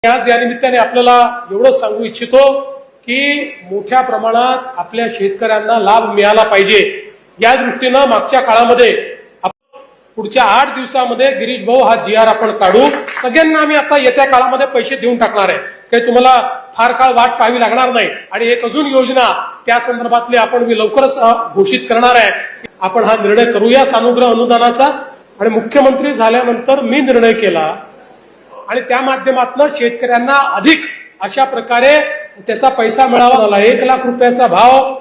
आज या निमित्ताने आपल्याला एवढं सांगू इच्छितो की मोठ्या प्रमाणात आपल्या शेतकऱ्यांना लाभ मिळाला पाहिजे या दृष्टीनं मागच्या काळामध्ये पुढच्या 8 दिवसामध्ये गिरीश भाऊ हा GR आपण काढू. सगळ्यांना आम्ही आता येत्या काळामध्ये पैसे देऊन टाकणार आहे. काही तुम्हाला फार काळ वाट पाहावी लागणार नाही. आणि एक अजून योजना त्या संदर्भातली आपण मी लवकरच घोषित करणार आहे. आपण हा निर्णय करूया सानुग्रह अनुदानाचा. आणि मुख्यमंत्री झाल्यानंतर मी निर्णय केला आणि त्या माध्यमातून शेतकऱ्यांना अधिक अशा प्रकारे त्याचा पैसा मिळावा. मला 1 लाख रुपयाचा भाव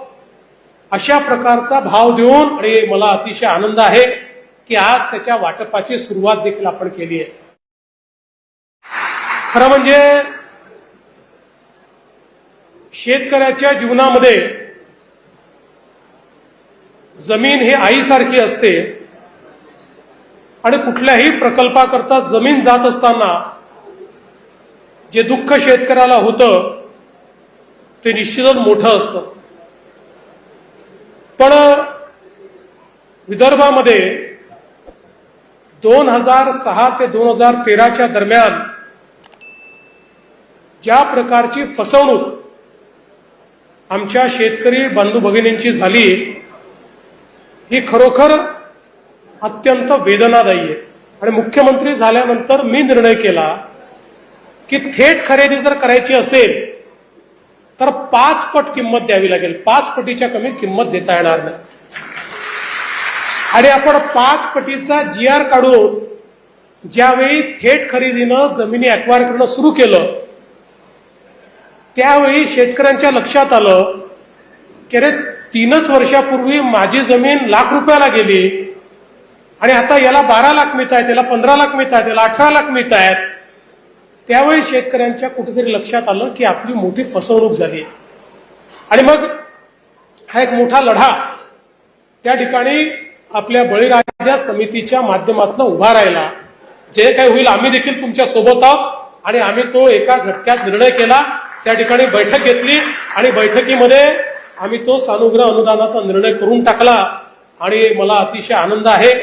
अशा प्रकारचा भाव देऊन आणि मला अतिशय आनंद आहे की आज त्याच्या वाटपाची सुरुवात देखील आपण केली आहे. खरं म्हणजे शेतकऱ्याच्या जीवनामध्ये जमीन ही आईसारखी असते आणि कुठल्याही प्रकल्पाकरता जमीन जात असताना जे दुःख शेतकऱ्याला होतं ते निश्चितच मोठं असतं. पण विदर्भामध्ये 2006 ते 2013च्या दरम्यान ज्या प्रकारची फसवणूक आमच्या शेतकरी बंधू भगिनींची झाली ही खरोखर अत्यंत वेदनादायी आहे. आणि मुख्यमंत्री झाल्यानंतर मी निर्णय केला की थेट खरेदी जर करायची असेल तर 5 पट किंमत द्यावी लागेल. 5 पटीच्या कमी किंमत देता येणार नाही. आणि आपण 5 पटीचा GR काढून ज्यावेळी थेट खरेदीनं जमिनी अॅक्वायर करणं सुरू केलं त्यावेळी शेतकऱ्यांच्या लक्षात आलं की अरे 3च वर्षापूर्वी माझी जमीन लाख रुपयाला गेली आणि आता याला 12 लाख मिळत आहेत, याला 15 लाख मिळत आहेत, याला 18 लाख मिळत आहेत. त्यावेळी शेतकऱ्यांच्या कुठेतरी लक्षात आलं की आपली मोठी फसवणूक झाली. आणि मग हा एक मोठा लढा त्या ठिकाणी आपल्या बळीराजा समितीच्या माध्यमातून उभा राहिला. जे काही होईल आम्ही देखील तुमच्या सोबत आहोत आणि आम्ही तो एका झटक्यात निर्णय केला. त्या ठिकाणी बैठक घेतली आणि बैठकीमध्ये आम्ही तो सानुग्रह अनुदानाचा निर्णय करून टाकला. आणि मला अतिशय आनंद आहे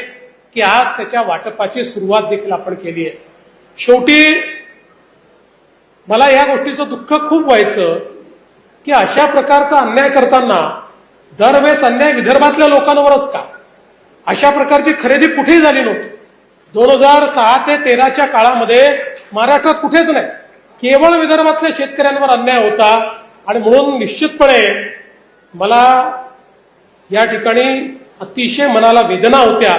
की आज त्याच्या वाटपाची सुरुवात देखील आपण केली आहे. शेवटी मला या गोष्टीचं दुःख खूप व्हायचं की अशा प्रकारचा अन्याय करताना दरवेळेस अन्याय विदर्भातल्या लोकांवरच का? अशा प्रकारची खरेदी कुठेही झाली नव्हती. 2006 ते 13च्या काळामध्ये महाराष्ट्रात कुठेच नाही, केवळ विदर्भातल्या शेतकऱ्यांवर अन्याय होता. आणि म्हणून निश्चितपणे मला या ठिकाणी अतिशय मनाला वेदना होत्या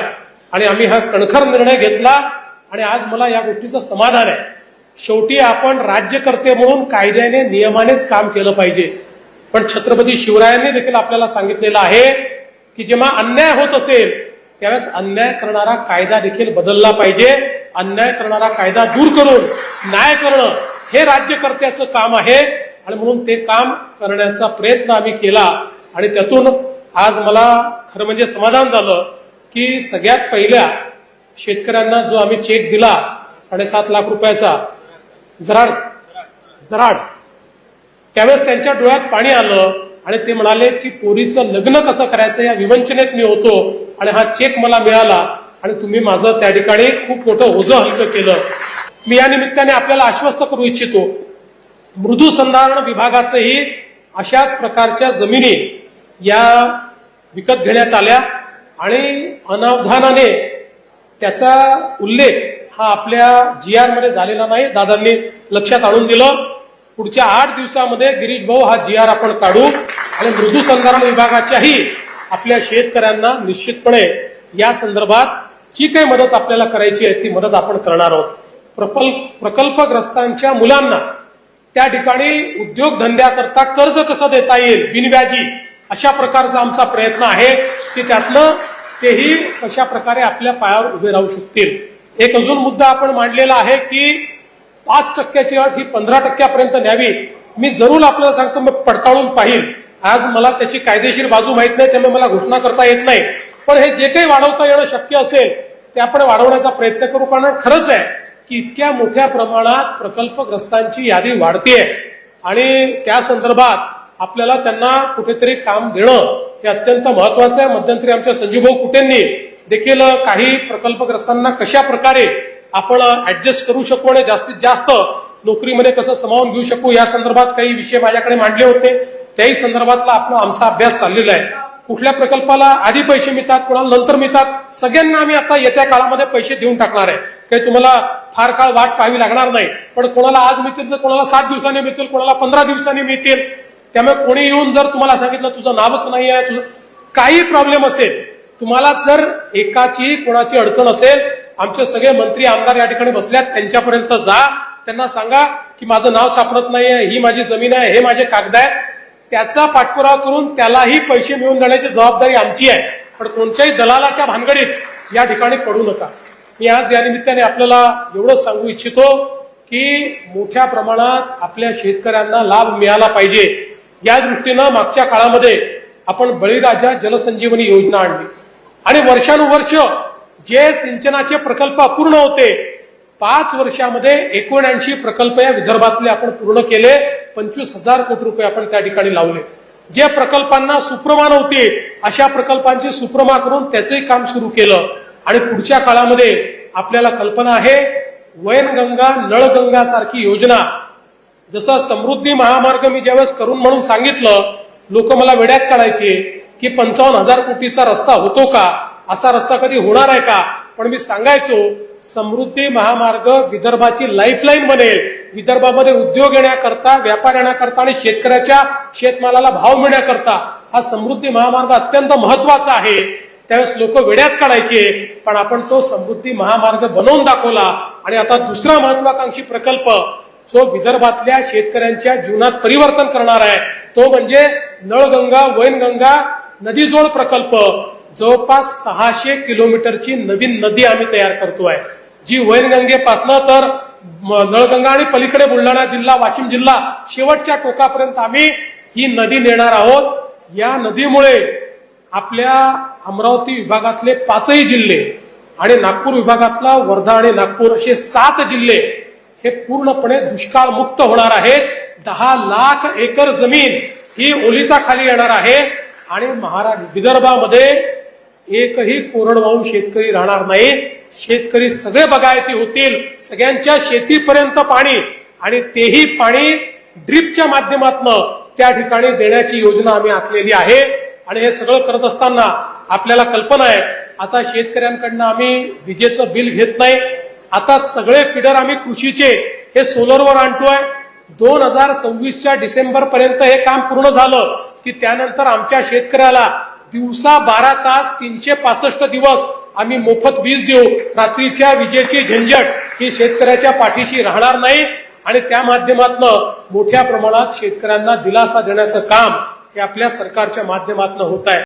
आणि आम्ही हा कणखर निर्णय घेतला. आणि आज मला या गोष्टीचं समाधान आहे. शेवटी आपण राज्यकर्ते म्हणून कायद्याने नियमानेच काम केलं पाहिजे. पण छत्रपती शिवरायांनी देखील आपल्याला सांगितलेलं आहे की जेव्हा अन्याय होत असेल त्यावेळेस अन्याय करणारा कायदा देखील बदलला पाहिजे. अन्याय करणारा कायदा दूर करून न्याय करणं हे राज्यकर्त्याचं काम आहे. आणि म्हणून ते काम करण्याचा प्रयत्न आम्ही केला. आणि त्यातून आज मला खरं म्हणजे समाधान झालं की सगळ्यात पहिल्या शेतकऱ्यांना जो आम्ही चेक दिला 7.5 लाख रुपयाचा जराड त्यावेळेस त्यांच्या डोळ्यात पाणी आलं आणि ते म्हणाले की पोरीचं लग्न कसं करायचं या विवंचनेत मी होतो आणि हा चेक मला मिळाला आणि तुम्ही माझं त्या ठिकाणी खूप मोठं ओझं हलकं केलं. मी या निमित्ताने आपल्याला आश्वस्त करू इच्छितो मृदू संधारण विभागाचंही अशाच प्रकारच्या जमिनी या विकत घेण्यात आल्या आणि अनावधानाने त्याचा उल्लेख हा आपल्या GR मध्ये झालेला नाही. दादांनी लक्षात आणून दिलं. पुढच्या 8 दिवसामध्ये गिरीश भाऊ हा GR आपण काढू आणि मृदू संधारण विभागाच्याही आपल्या शेतकऱ्यांना निश्चितपणे या संदर्भात जी काही मदत आपल्याला करायची आहे ती मदत आपण करणार आहोत. प्रकल्पग्रस्तांच्या मुलांना त्या ठिकाणी उद्योगधंद्याकरता कर्ज कसं देता येईल बिनव्याजी अशा प्रकारचा आमचा प्रयत्न आहे की त्यातनं तेही कशा प्रकारे आपल्या पायावर उभे राहू शकतील. एक अजून मुद्दा आपण मांडलेला आहे की 5%ची अट ही 15%पर्यंत न्यावी. मी जरूर आपल्याला सांगतो मी पडताळून पाहिल. आज मला त्याची कायदेशीर बाजू माहित नाही त्यामुळे मला घोषणा करता येत नाही. पण हे जे काही वाढवता येणं शक्य असेल ते आपण वाढवण्याचा प्रयत्न करू. कारण खरंच आहे की इतक्या मोठ्या प्रमाणात प्रकल्पग्रस्तांची यादी वाढतेय आणि त्या संदर्भात आपल्याला त्यांना कुठेतरी काम देणं हे अत्यंत महत्वाचं आहे. मध्यंतरी आमच्या संजीवभाऊ कुटेंनी देखील काही प्रकल्पग्रस्तांना कशा प्रकारे आपण ऍडजस्ट करू शकू आणि जास्तीत जास्त नोकरीमध्ये कसं सामावून घेऊ शकू या संदर्भात काही विषय माझ्याकडे मांडले होते. त्याही संदर्भातला आमचा अभ्यास चाललेला आहे. कुठल्या प्रकल्पाला आधी पैसे मिळतात, कोणाला नंतर मिळतात, सगळ्यांना आम्ही आता येत्या काळामध्ये पैसे देऊन टाकणार आहे. काही तुम्हाला फार काळ वाट पाहावी लागणार नाही. पण कोणाला आज मिळतील तर कोणाला 7 दिवसांनी मिळतील, कोणाला 15 दिवसांनी मिळतील. त्यामुळे कोणी येऊन जर तुम्हाला सांगितलं तुझं नावच नाही आहे, तुझं काही प्रॉब्लेम असेल, तुम्हाला जर एकाची कोणाची अडचण असेल, आमचे सगळे मंत्री आमदार या ठिकाणी बसल्यात, त्यांच्यापर्यंत जा, त्यांना सांगा की माझं नाव सापडत नाहीये, ही माझी जमीन आहे, हे माझे कागद आहे. त्याचा पाठपुरावा करून त्यालाही पैसे मिळवून देण्याची जबाबदारी आमची आहे. पण कोणत्याही दलालाच्या भानगडीत या ठिकाणी पडू नका. मी आज या निमित्ताने आपल्याला एवढंच सांगू इच्छितो की मोठ्या प्रमाणात आपल्या शेतकऱ्यांना लाभ मिळाला पाहिजे. या दृष्टीनं मागच्या काळामध्ये आपण बळीराजा जलसंजीवनी योजना आणली आणि वर्षानुवर्ष जे सिंचनाचे प्रकल्प अपूर्ण होते, 5 वर्षामध्ये 79 प्रकल्प या विदर्भातले आपण पूर्ण केले. 25,000 कोटी रुपये आपण त्या ठिकाणी लावले. जे प्रकल्पांना सुप्रमा नव्हती अशा प्रकल्पांची सुप्रमा करून त्याचंही काम सुरू केलं. आणि पुढच्या काळामध्ये आपल्याला कल्पना आहे वैनगंगा नळगंगा सारखी योजना, जसं समृद्धी महामार्ग मी ज्यावेळेस करून म्हणून सांगितलं, लोक मला वेड्यात काढायचे की 55,000 कोटीचा रस्ता होतो का, असा रस्ता कधी होणार आहे का. पण मी सांगायचो समृद्धी महामार्ग विदर्भाची लाईफलाईन बनेल. विदर्भामध्ये उद्योग येण्याकरता, व्यापार येण्याकरता आणि शेतकऱ्याच्या शेतमालाला भाव मिळण्याकरता हा समृद्धी महामार्ग अत्यंत महत्वाचा आहे. त्यावेळेस लोक वेड्यात काढायचे, पण आपण तो समृद्धी महामार्ग बनवून दाखवला. आणि आता दुसरा महत्वाकांक्षी प्रकल्प जो विदर्भातल्या शेतकऱ्यांच्या जीवनात परिवर्तन करणार आहे तो म्हणजे नळगंगा वैनगंगा नदीजोड प्रकल्प. जवळपास 600 किलोमीटरची नवीन नदी आम्ही तयार करतोय, जी वैनगंगेपासनं तर नळगंगा आणि पलीकडे बुलढाणा जिल्हा, वाशिम जिल्हा शेवटच्या टोकापर्यंत आम्ही ही नदी नेणार आहोत. या नदीमुळे आपल्या अमरावती विभागातले 5ही जिल्हे आणि नागपूर विभागातला वर्धा आणि नागपूर असे 7 जिल्हे हे पूर्णपणे दुष्काळ मुक्त होणार आहेत. 10 लाख एकर जमीन ही ओलिताखाली येणार आहे आणि विदर्भामध्ये एकही कोरडवाहू शेतकरी राहणार नाही. शेतकरी सगळे बागायती होतील, सगळ्यांच्या शेतीपर्यंत पाणी, आणि तेही पाणी ड्रिपच्या माध्यमातून त्या ठिकाणी देण्याची योजना आम्ही आखलेली आहे. आणि हे सगळं करत असताना आपल्याला कल्पना आहे, आता शेतकऱ्यांकडनं आम्ही विजेचं बिल घेत नाही. आता सगळे फिडर आम्ही कृषीचे हे सोलरवर आणतोय. 2026च्या डिसेंबर पर्यंत हे काम पूर्ण झालं की त्यानंतर आमच्या शेतकऱ्याला दिवसा 12 तास 365 दिवस आम्ही मोफत वीज देऊ. रात्रीच्या विजेची झंझट ही शेतकऱ्याच्या पाठीशी राहणार नाही. आणि त्या माध्यमातून मोठ्या प्रमाणात शेतकऱ्यांना दिलासा देण्याचं काम हे आपल्या सरकारच्या माध्यमातून होत आहे.